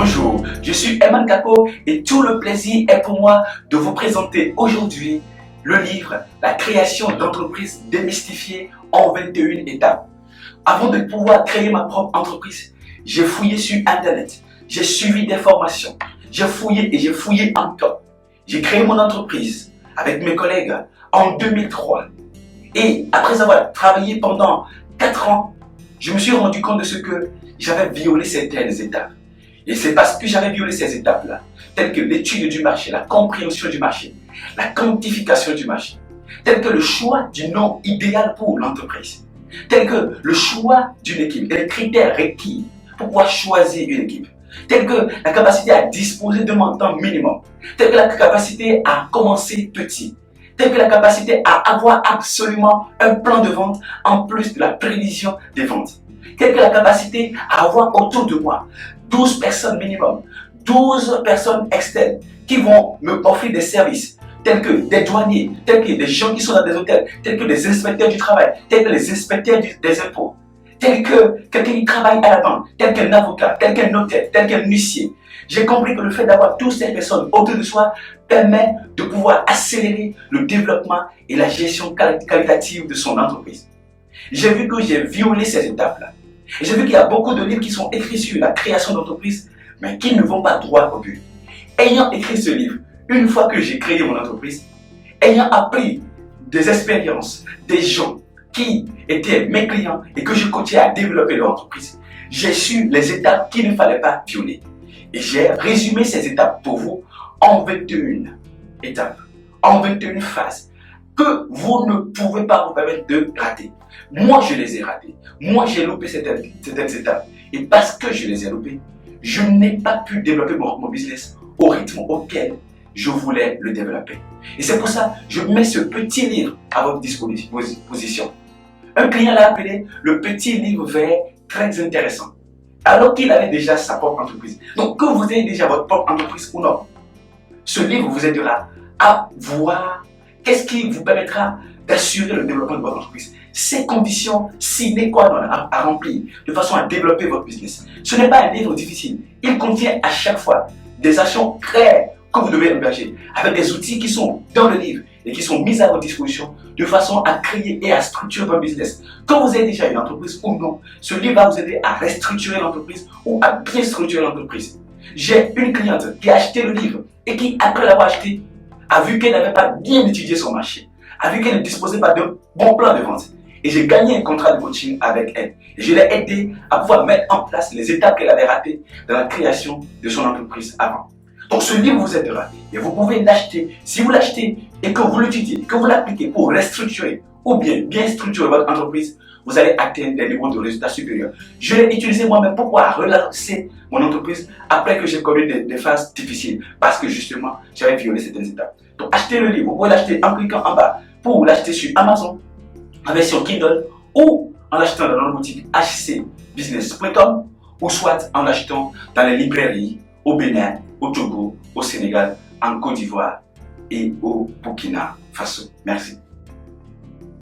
Bonjour, je suis Eman Kako et tout le plaisir est pour moi de vous présenter aujourd'hui le livre La création d'entreprises démystifiée en 21 étapes. Avant de pouvoir créer ma propre entreprise, j'ai fouillé sur Internet, j'ai suivi des formations, j'ai fouillé et j'ai fouillé encore. J'ai créé mon entreprise avec mes collègues en 2003 et après avoir travaillé pendant 4 ans, je me suis rendu compte de ce que j'avais violé certaines étapes. Et c'est parce que j'avais violé ces étapes-là, telles que l'étude du marché, la compréhension du marché, la quantification du marché, telles que le choix du nom idéal pour l'entreprise, tels que le choix d'une équipe et les critères requis pour pouvoir choisir une équipe, tels que la capacité à disposer de montant minimum, tels que la capacité à commencer petit, telle que la capacité à avoir absolument un plan de vente en plus de la prévision des ventes, telle que la capacité à avoir autour de moi 12 personnes minimum, 12 personnes externes qui vont me offrir des services tels que des douaniers, tels que des gens qui sont dans des hôtels, tels que des inspecteurs du travail, tels que les inspecteurs des impôts, tels que quelqu'un qui travaille à la banque, tel qu'un avocat, tel qu'un notaire, tel qu'un huissier. J'ai compris que le fait d'avoir toutes ces personnes autour de soi permet de pouvoir accélérer le développement et la gestion qualitative de son entreprise. J'ai vu que j'ai violé ces étapes-là. Et j'ai vu qu'il y a beaucoup de livres qui sont écrits sur la création d'entreprise, mais qui ne vont pas droit au but. Ayant écrit ce livre, une fois que j'ai créé mon entreprise, ayant appris des expériences, des gens qui étaient mes clients et que je coachais à développer leur entreprise, j'ai su les étapes qu'il ne fallait pas violer. Et j'ai résumé ces étapes pour vous en 21 étapes, en 21 phases, que vous ne pouvez pas vous permettre de rater. Moi, je les ai ratées. Moi, j'ai loupé certaines étapes. Et parce que je les ai loupées, je n'ai pas pu développer mon business au rythme auquel je voulais le développer. Et c'est pour ça que je mets ce petit livre à votre disposition. Un client l'a appelé le petit livre vert très intéressant, alors qu'il avait déjà sa propre entreprise. Donc, que vous ayez déjà votre propre entreprise ou non, ce livre vous aidera à voir qu'est-ce qui vous permettra d'assurer le développement de votre entreprise. Ces conditions sine qua non à remplir de façon à développer votre business. Ce n'est pas un livre difficile. Il contient à chaque fois des actions claires que vous devez engager avec des outils qui sont dans le livre et qui sont mis à votre disposition de façon à créer et à structurer votre business. Quand vous avez déjà une entreprise ou non, ce livre va vous aider à restructurer l'entreprise ou à bien structurer l'entreprise. J'ai une cliente qui a acheté le livre et qui, après l'avoir acheté, a vu qu'elle n'avait pas bien étudié son marché, a vu qu'elle ne disposait pas d'un bon plan de vente. Et j'ai gagné un contrat de coaching avec elle. Et je l'ai aidé à pouvoir mettre en place les étapes qu'elle avait ratées dans la création de son entreprise avant. Donc ce livre vous aidera et vous pouvez l'acheter. Si vous l'achetez et que vous l'utilisez, que vous l'appliquez pour restructurer ou bien structurer votre entreprise, vous allez atteindre des niveaux de résultats supérieurs. Je l'ai utilisé moi-même pour pouvoir relancer mon entreprise après que j'ai connu des phases difficiles parce que justement j'avais violé certaines étapes. Donc achetez le livre, vous pouvez l'acheter en cliquant en bas pour l'acheter sur Amazon en version Kindle ou en l'achetant dans notre boutique hcbusiness.com ou soit en l'achetant dans les librairies au Bénin, au Togo, au Sénégal, en Côte d'Ivoire et au Burkina Faso. Merci.